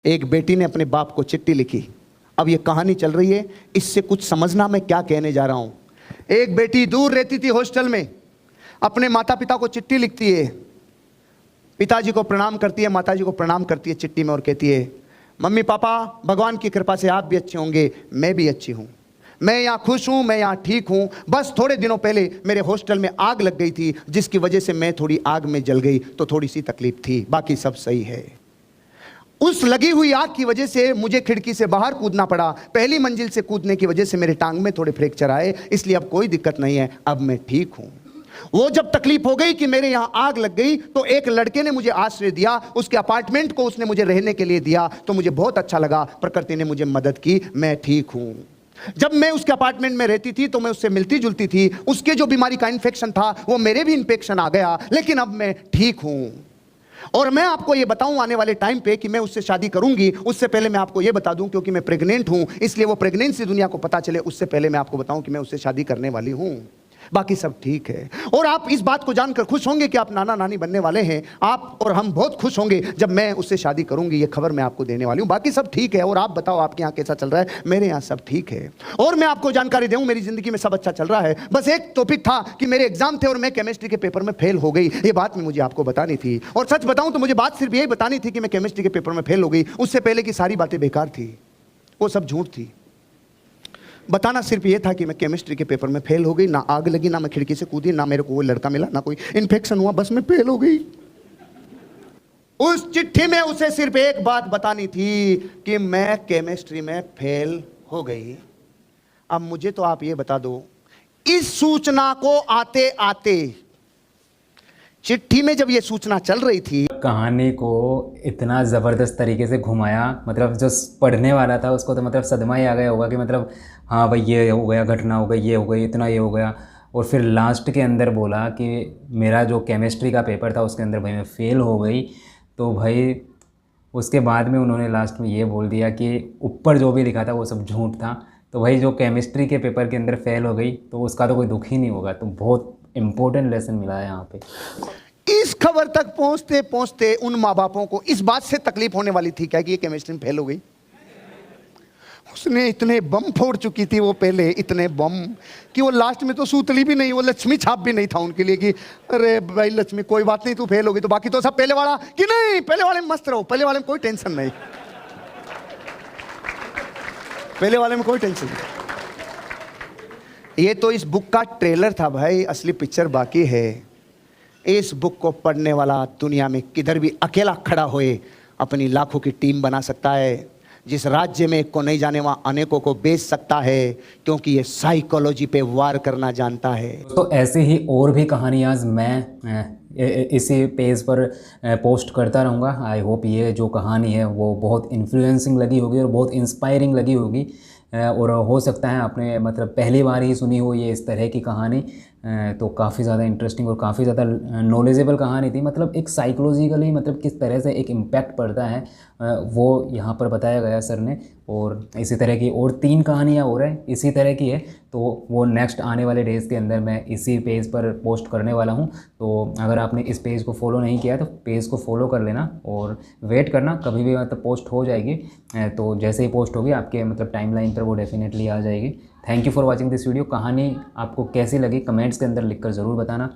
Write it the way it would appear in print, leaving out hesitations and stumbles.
एक बेटी ने अपने बाप को चिट्ठी लिखी। अब ये कहानी चल रही है, इससे कुछ समझना मैं क्या कहने जा रहा हूं। एक बेटी दूर रहती थी हॉस्टल में, अपने माता पिता को चिट्ठी लिखती है, पिताजी को प्रणाम करती है, माताजी को प्रणाम करती है चिट्ठी में और कहती है, मम्मी पापा भगवान की कृपा से आप भी अच्छे होंगे, मैं भी अच्छी हूं, मैं यहाँ खुश हूँ, मैं यहाँ ठीक हूँ। बस थोड़े दिनों पहले मेरे हॉस्टल में आग लग गई थी, जिसकी वजह से मैं थोड़ी आग में जल गई, तो थोड़ी सी तकलीफ थी, बाकी सब सही है। उस लगी हुई आग की वजह से मुझे खिड़की से बाहर कूदना पड़ा। पहली मंजिल से कूदने की वजह से मेरे टांग में थोड़े फ्रैक्चर आए, इसलिए अब कोई दिक्कत नहीं है, अब मैं ठीक हूँ। वो जब तकलीफ हो गई कि मेरे यहाँ आग लग गई, तो एक लड़के ने मुझे आश्रय दिया, उसके अपार्टमेंट को उसने मुझे रहने के लिए दिया, तो मुझे बहुत अच्छा लगा, प्रकृति ने मुझे मदद की, मैं ठीक हूँ। जब मैं उसके अपार्टमेंट में रहती थी तो मैं उससे मिलती जुलती थी, उसके जो बीमारी का इन्फेक्शन था वो मेरे भी इन्फेक्शन आ गया, लेकिन अब मैं ठीक हूँ। और मैं आपको ये बताऊं आने वाले टाइम पे कि मैं उससे शादी करूंगी, उससे पहले मैं आपको ये बता दूं, क्योंकि मैं प्रेग्नेंट हूं, इसलिए वो प्रेगनेंसी दुनिया को पता चले उससे पहले मैं आपको बताऊं कि मैं उससे शादी करने वाली हूं। बाकी सब ठीक है। और आप इस बात को जानकर खुश होंगे कि आप नाना नानी बनने वाले हैं। आप और हम बहुत खुश होंगे जब मैं उससे शादी करूंगी, ये खबर मैं आपको देने वाली हूं। बाकी सब ठीक है। और आप बताओ आपके यहाँ कैसा चल रहा है? मेरे यहाँ सब ठीक है। और मैं आपको जानकारी दूं, मेरी जिंदगी में सब अच्छा चल रहा है। बस एक टॉपिक था कि मेरे एग्जाम थे और मैं केमिस्ट्री के पेपर में फेल हो गई। ये बात में मुझे आपको बतानी थी। और सच बताऊं तो मुझे बात सिर्फ यही बतानी थी कि मैं केमिस्ट्री के पेपर में फेल हो गई। उससे पहले की सारी बातें बेकार थी, वो सब झूठ थी। बताना सिर्फ ये था कि मैं केमिस्ट्री के पेपर में फेल हो गई। ना आग लगी, ना मैं खिड़की से कूदी, ना मेरे को वो लड़का मिला, ना कोई इन्फेक्शन हुआ, बस मैं फेल हो गई। उस चिट्ठी में उसे सिर्फ एक बात बतानी थी कि मैं केमिस्ट्री में फेल हो गई। अब मुझे तो आप ये बता दो, इस सूचना को आते आते चिट्ठी में जब ये सूचना चल रही थी, कहानी को इतना ज़बरदस्त तरीके से घुमाया, मतलब जो पढ़ने वाला था उसको तो मतलब सदमा ही आ गया होगा कि मतलब हाँ भाई ये हो गया, घटना हो गई, ये हो गई, इतना ये हो गया। और फिर लास्ट के अंदर बोला कि मेरा जो केमिस्ट्री का पेपर था उसके अंदर भाई मैं फ़ेल हो गई। तो भाई उसके बाद में उन्होंने लास्ट में ये बोल दिया कि ऊपर जो भी लिखा था वो सब झूठ था। तो भाई जो केमिस्ट्री के पेपर के अंदर फ़ेल हो गई तो उसका तो कोई दुख ही नहीं होगा। तो बहुत इम्पोर्टेंट लेसन मिला है यहाँ पे। इस खबर तक पहुंचते पहुंचते उन माँ बापों को इस बात से तकलीफ होने वाली थी क्या कि ये केमिस्ट्री में फेल हो गई। उसने इतने बम फोड़ चुकी थी वो पहले, इतने बम कि वो लास्ट में तो सूतली भी नहीं, वो लक्ष्मी छाप भी नहीं था उनके लिए कि अरे भाई लक्ष्मी कोई बात नहीं, तू फेल हो गई तो बाकी तो सब पहले वाला कि नहीं, पहले वाले में मस्त रहो, पहले वाले में कोई टेंशन नहीं, पहले वाले में कोई टेंशन नहीं। ये तो इस बुक का ट्रेलर था भाई, असली पिक्चर बाकी है। इस बुक को पढ़ने वाला दुनिया में किधर भी अकेला खड़ा होए अपनी लाखों की टीम बना सकता है। जिस राज्य में एक को नहीं जाने वहाँ अनेकों को बेच सकता है, क्योंकि ये साइकोलॉजी पे वार करना जानता है। तो ऐसे ही और भी कहानियाँ मैं इसी पेज पर पोस्ट करता रहूँगा। आई होप ये जो कहानी है वो बहुत इन्फ्लुएंसिंग लगी होगी और बहुत इंस्पायरिंग लगी होगी। और हो सकता है आपने मतलब पहली बार ही सुनी हो ये इस तरह की कहानी, तो काफ़ी ज़्यादा इंटरेस्टिंग और काफ़ी ज़्यादा नॉलेजेबल कहानी थी। मतलब एक साइकोलॉजिकली मतलब किस तरह से एक इम्पैक्ट पड़ता है वो यहाँ पर बताया गया सर ने। और इसी तरह की और 3 कहानियाँ और हैं इसी तरह की है, तो वो नेक्स्ट आने वाले डेज़ के अंदर मैं इसी पेज पर पोस्ट करने वाला हूँ। तो अगर आपने इस पेज को फॉलो नहीं किया तो पेज को फॉलो कर लेना और वेट करना, कभी भी मतलब पोस्ट हो जाएगी। तो जैसे ही पोस्ट होगी आपके मतलब टाइमलाइन पर वो डेफिनेटली आ जाएगी। Thank you for watching this video. कहानी आपको कैसी लगी कमेंट्स के अंदर लिखकर ज़रूर बताना।